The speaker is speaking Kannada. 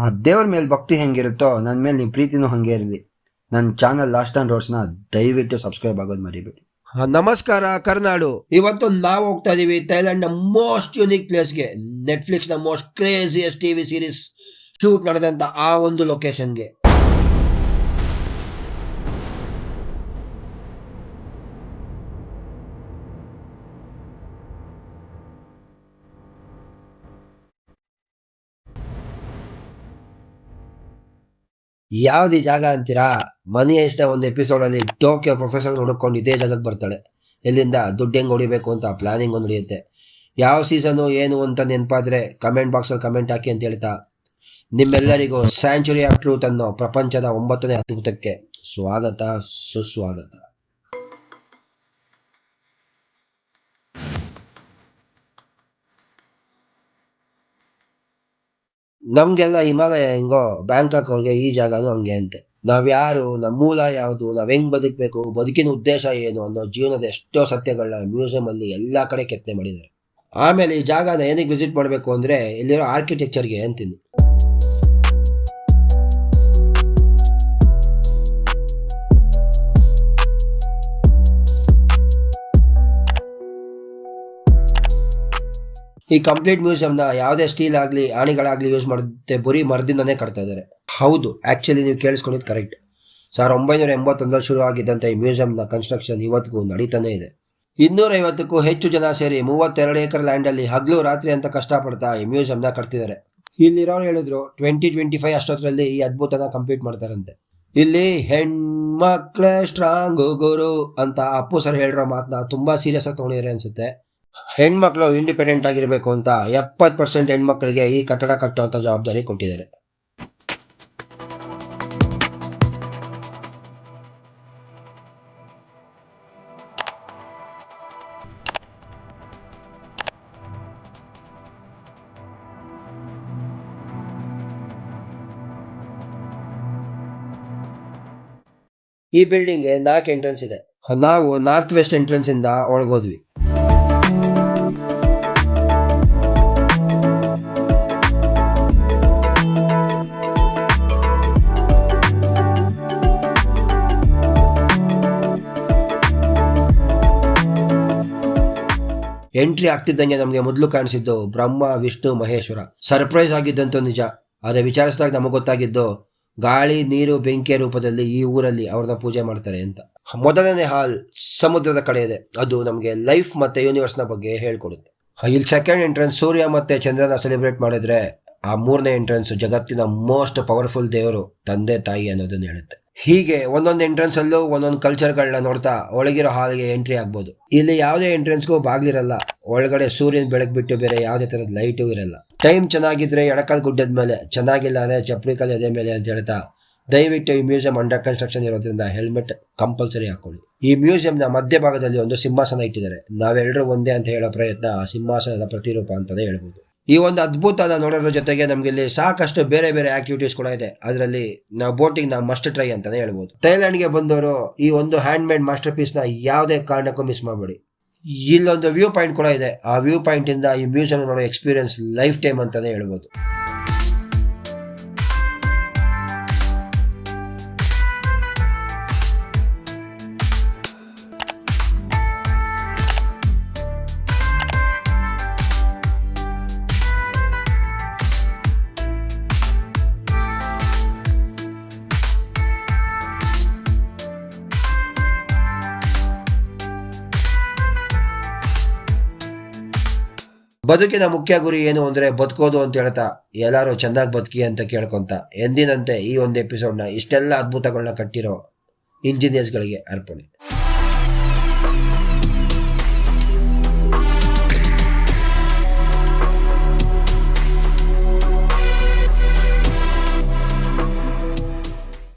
ಆ ದೇವ್ರ ಮೇಲೆ ಭಕ್ತಿ ಹೆಂಗಿರುತ್ತೋ ನನ್ನ ಮೇಲೆ ನಿಮ್ಮ ಪ್ರೀತಿನೂ ಹಂಗೆ ಇರಲಿ. ನನ್ನ ಚಾನಲ್ ಲಾಸ್ಟ್ ಆ್ಯಂಡ್ ರೋಡ್ಸ್ನ ದಯವಿಟ್ಟು ಸಬ್ಸ್ಕ್ರೈಬ್ ಆಗೋದು ಮರಿಬೇಡಿ. ನಮಸ್ಕಾರ ಕರ್ನಾಡು. ಇವತ್ತು ನಾವು ಹೋಗ್ತಾ ಇದೀವಿ ಥೈಲ್ಯಾಂಡ್ ನ ಮೋಸ್ಟ್ ಯುನಿಕ್ ಪ್ಲೇಸ್ಗೆ. ನೆಟ್ಫ್ಲಿಕ್ಸ್ ನ most craziest TV series shoot ನಡೆದಂತ ಆ ಒಂದು ಲೊಕೇಶನ್ಗೆ. ಯಾವ್ದು ಜಾಗ ಅಂತೀರಾ? ಮನಿ ಎಷ್ಟ ಒಂದು ಎಪಿಸೋಡ್ ಅಲ್ಲಿ ಟೋಕಿಯೋ ಪ್ರೊಫೆಸರ್ ಹುಡುಕೊಂಡು ಇದೇ ಜಾಗಕ್ಕೆ ಬರ್ತಾಳೆ. ಎಲ್ಲಿಂದ ದುಡ್ಡು ಹೆಂಗ್ ಹೊಡಿಬೇಕು ಅಂತ ಪ್ಲಾನಿಂಗ್ ಒಂದು ನಡೆಯುತ್ತೆ. ಯಾವ ಸೀಸನು ಏನು ಅಂತ ನೆನಪಾದ್ರೆ ಕಮೆಂಟ್ ಬಾಕ್ಸಲ್ಲಿ ಕಮೆಂಟ್ ಹಾಕಿ ಅಂತ ಹೇಳ್ತಾ, ನಿಮ್ಮೆಲ್ಲರಿಗೂ ಸ್ಯಾಂಚುರಿ ಆಫ್ ಟ್ರೂತ್ ಅನ್ನೋ ಪ್ರಪಂಚದ 9ನೇ ಅದ್ಭುತಕ್ಕೆ ಸ್ವಾಗತ, ಸುಸ್ವಾಗತ. ನಮ್ಗೆಲ್ಲ ಹಿಮಾಲಯ ಹೆಂಗೋ ಬ್ಯಾಂಕಾಕ್ ಅವ್ರಿಗೆ ಈ ಜಾಗನೂ ಹಂಗೆ ಅಂತೆ. ನಾವ್ಯಾರು, ನಮ್ಮ ಮೂಲ ಯಾವುದು, ನಾವ್ ಹೆಂಗ್ ಬದುಕಬೇಕು, ಬದುಕಿನ ಉದ್ದೇಶ ಏನು ಅನ್ನೋ ಜೀವನದ ಎಷ್ಟೋ ಸತ್ಯಗಳನ್ನ ಮ್ಯೂಸಿಯಂ ಅಲ್ಲಿ ಎಲ್ಲಾ ಕಡೆ ಕೆತ್ತನೆ ಮಾಡಿದ್ದಾರೆ. ಆಮೇಲೆ ಈ ಜಾಗನ ಏನಕ್ಕೆ ವಿಸಿಟ್ ಮಾಡಬೇಕು ಅಂದ್ರೆ ಇಲ್ಲಿರೋ ಆರ್ಕಿಟೆಕ್ಚರ್ಗೆ ಅಂತೀನಿ. ಈ ಕಂಪ್ಲೀಟ್ ಮ್ಯೂಸಿಯಂನ ಯಾವುದೇ ಸ್ಟೀಲ್ ಆಗಲಿ ಆಣಿಗಳಾಗಲಿ ಯೂಸ್ ಮಾಡುತ್ತೆ, ಬರೀ ಮರದಿಂದನೇ ಕಟ್ತಾ ಇದ್ದಾರೆ. ಹೌದು, ಆ್ಯಕ್ಚುಲಿ ನೀವು ಕೇಳಿಸ್ಕೊಂಡಿದ್ದು ಕರೆಕ್ಟ್. 1981 ಶುರು ಆಗಿದ್ದಂಥ ಈ ಮ್ಯೂಸಿಯಂನ ಕನ್ಸ್ಟ್ರಕ್ಷನ್ ಇವತ್ತಿಗೂ ನಡೀತಾನೆ ಇದೆ. 250ಕ್ಕೂ ಹೆಚ್ಚು ಜನ ಸೇರಿ 32 ಎಕರ್ ಲ್ಯಾಂಡಲ್ಲಿ ಹಗಲು ರಾತ್ರಿ ಅಂತ ಕಷ್ಟಪಡ್ತಾ ಈ ಮ್ಯೂಸಿಯಂನ ಕಟ್ತಿದ್ದಾರೆ. ಇಲ್ಲಿರೋರು ಹೇಳಿದ್ರು 2025 ಅಷ್ಟೊತ್ತರಲ್ಲಿ ಈ ಅದ್ಭುತನ ಕಂಪ್ಲೀಟ್ ಮಾಡ್ತಾರಂತೆ. ಇಲ್ಲಿ ಹೆಣ್ಮಕ್ಳೇ ಸ್ಟ್ರಾಂಗ್ ಗುರು ಅಂತ ಅಪ್ಪು ಸರ್ ಹೇಳಿರೋ ಮಾತನ್ನ ತುಂಬಾ ಸೀರಿಯಸ್ ಆಗಿ ತಗೊಂಡಿದ್ದಾರೆ ಅನ್ಸುತ್ತೆ. ಹೆಣ್ಮಕ್ಳು ಇಂಡಿಪೆಂಡೆಂಟ್ ಆಗಿರ್ಬೇಕು ಅಂತ 70% ಹೆಣ್ಮಕ್ಳಿಗೆ ಈ ಕಟ್ಟಡ ಕಟ್ಟುವಂತ ಜವಾಬ್ದಾರಿ ಕೊಟ್ಟಿದ್ದಾರೆ. ಈ ಬಿಲ್ಡಿಂಗ್ಗೆ 4 ಎಂಟ್ರೆನ್ಸ್ ಇದೆ. ನಾವು ನಾರ್ತ್ ವೆಸ್ಟ್ ಎಂಟ್ರೆನ್ಸ್ ಇಂದ ಒಳಗೋದ್ವಿ. ಎಂಟ್ರಿ ಆಗ್ತಿದ್ದಂಗೆ ನಮಗೆ ಮೊದಲು ಕಾಣಿಸಿದ್ದು ಬ್ರಹ್ಮ, ವಿಷ್ಣು, ಮಹೇಶ್ವರ. ಸರ್ಪ್ರೈಸ್ ಆಗಿದ್ದಂತೂ ನಿಜ. ಆದರೆ ವಿಚಾರಿಸಿದಾಗ ನಮಗೆ ಗೊತ್ತಾಗಿದ್ದು ಗಾಳಿ, ನೀರು, ಬೆಂಕಿಯ ರೂಪದಲ್ಲಿ ಈ ಊರಲ್ಲಿ ಅವ್ರನ್ನ ಪೂಜೆ ಮಾಡ್ತಾರೆ ಅಂತ. ಮೊದಲನೇ ಹಾಲ್ ಸಮುದ್ರದ ಕಡೆ ಇದೆ. ಅದು ನಮಗೆ ಲೈಫ್ ಮತ್ತೆ ಯೂನಿವರ್ಸ್ನ ಬಗ್ಗೆ ಹೇಳ್ಕೊಡುತ್ತೆ. ಇಲ್ಲಿ ಸೆಕೆಂಡ್ ಎಂಟ್ರೆನ್ಸ್ ಸೂರ್ಯ ಮತ್ತೆ ಚಂದ್ರನ ಸೆಲೆಬ್ರೇಟ್ ಮಾಡಿದ್ರೆ, ಆ 3ನೇ ಎಂಟ್ರೆನ್ಸ್ ಜಗತ್ತಿನ ಮೋಸ್ಟ್ ಪವರ್ಫುಲ್ ದೇವರು ತಂದೆ ತಾಯಿ ಅನ್ನೋದನ್ನ ಹೇಳುತ್ತೆ. ಹೀಗೆ ಒಂದೊಂದು ಎಂಟ್ರೆನ್ಸ್ ಅಲ್ಲೂ ಒಂದೊಂದು ಕಲ್ಚರ್ಗಳನ್ನ ನೋಡ್ತಾ ಒಳಗಿರೋ ಹಾಲ್ಗೆ ಎಂಟ್ರಿ ಆಗ್ಬೋದು. ಇಲ್ಲಿ ಯಾವುದೇ ಎಂಟ್ರೆನ್ಸ್ಗೂ ಬಾಗ್ಲಿರಲ್ಲ. ಒಳಗಡೆ ಸೂರ್ಯನ ಬೆಳಕು ಬಿಟ್ಟು ಬೇರೆ ಯಾವುದೇ ತರದ ಲೈಟು ಇರಲ್ಲ. ಟೈಮ್ ಚೆನ್ನಾಗಿದ್ರೆ ಎಡಕಾಲ್ ಗುಡ್ಡದ ಮೇಲೆ, ಚೆನ್ನಾಗಿಲ್ಲ ಅಂದ್ರೆ ಚಪ್ಪಲಿ ಕಾಲ್ ಎದೆ ಮೇಲೆ ಅಂತ ಹೇಳ್ತಾ, ದಯವಿಟ್ಟು ಈ ಮ್ಯೂಸಿಯಂ ಅಂಡರ್ ಕನ್ಸ್ಟ್ರಕ್ಷನ್ ಇರೋದ್ರಿಂದ ಹೆಲ್ಮೆಟ್ ಕಂಪಲ್ಸರಿ ಹಾಕೊಳ್ಳಿ. ಈ ಮ್ಯೂಸಿಯಂನ ಮಧ್ಯಭಾಗದಲ್ಲಿ ಒಂದು ಸಿಂಹಾಸನ ಇಟ್ಟಿದ್ದಾರೆ. ನಾವೆಲ್ಲರೂ ಒಂದೇ ಅಂತ ಹೇಳೋ ಪ್ರಯತ್ನ ಆ ಸಿಂಹಾಸನದ ಪ್ರತಿರೂಪ ಅಂತಾನೆ ಹೇಳ್ಬೋದು. ಈ ಒಂದು ಅದ್ಭುತನ ನೋಡೋದ್ರ ಜೊತೆಗೆ ನಮ್ಗೆ ಇಲ್ಲಿ ಸಾಕಷ್ಟು ಬೇರೆ ಬೇರೆ ಆಕ್ಟಿವಿಟೀಸ್ ಕೂಡ ಇದೆ. ಅದರಲ್ಲಿ ನಾವು ಬೋಟಿಂಗ್ ನ ಮಸ್ಟ್ ಟ್ರೈ ಅಂತಾನೆ ಹೇಳ್ಬೋದು. ಥೈಲ್ಯಾಂಡ್ಗೆ ಬಂದವರು ಈ ಒಂದು ಹ್ಯಾಂಡ್ ಮೇಡ್ ಮಾಸ್ಟರ್ ಪೀಸ್ ನ ಯಾವುದೇ ಕಾರಣಕ್ಕೂ ಮಿಸ್ ಮಾಡಬೇಡಿ. ಇಲ್ಲೊಂದು ವ್ಯೂ ಪಾಯಿಂಟ್ ಕೂಡ ಇದೆ. ಆ ವ್ಯೂ ಪಾಯಿಂಟ್ ಇಂದ ಈ ಮ್ಯೂಸಿಯಂ ನೋಡೋ ಎಕ್ಸ್ಪೀರಿಯನ್ಸ್ ಲೈಫ್ ಟೈಮ್ ಅಂತಾನೆ ಹೇಳ್ಬೋದು. ಬದುಕಿನ ಮುಖ್ಯ ಗುರಿ ಏನು ಅಂದ್ರೆ ಬದುಕೋದು ಅಂತ ಹೇಳ್ತಾ ಎಲ್ಲರೂ ಚೆನ್ನಾಗಿ ಬದುಕಿ ಅಂತ ಕೇಳ್ಕೊಂತ ಎಂದಿನಂತೆ ಈ ಒಂದು ಎಪಿಸೋಡ್ನ ಇಷ್ಟೆಲ್ಲ ಅದ್ಭುತಗಳನ್ನ ಕಟ್ಟಿರೋ ಇಂಜಿನಿಯರ್ಸ್ಗಳಿಗೆ ಅರ್ಪಣೆ.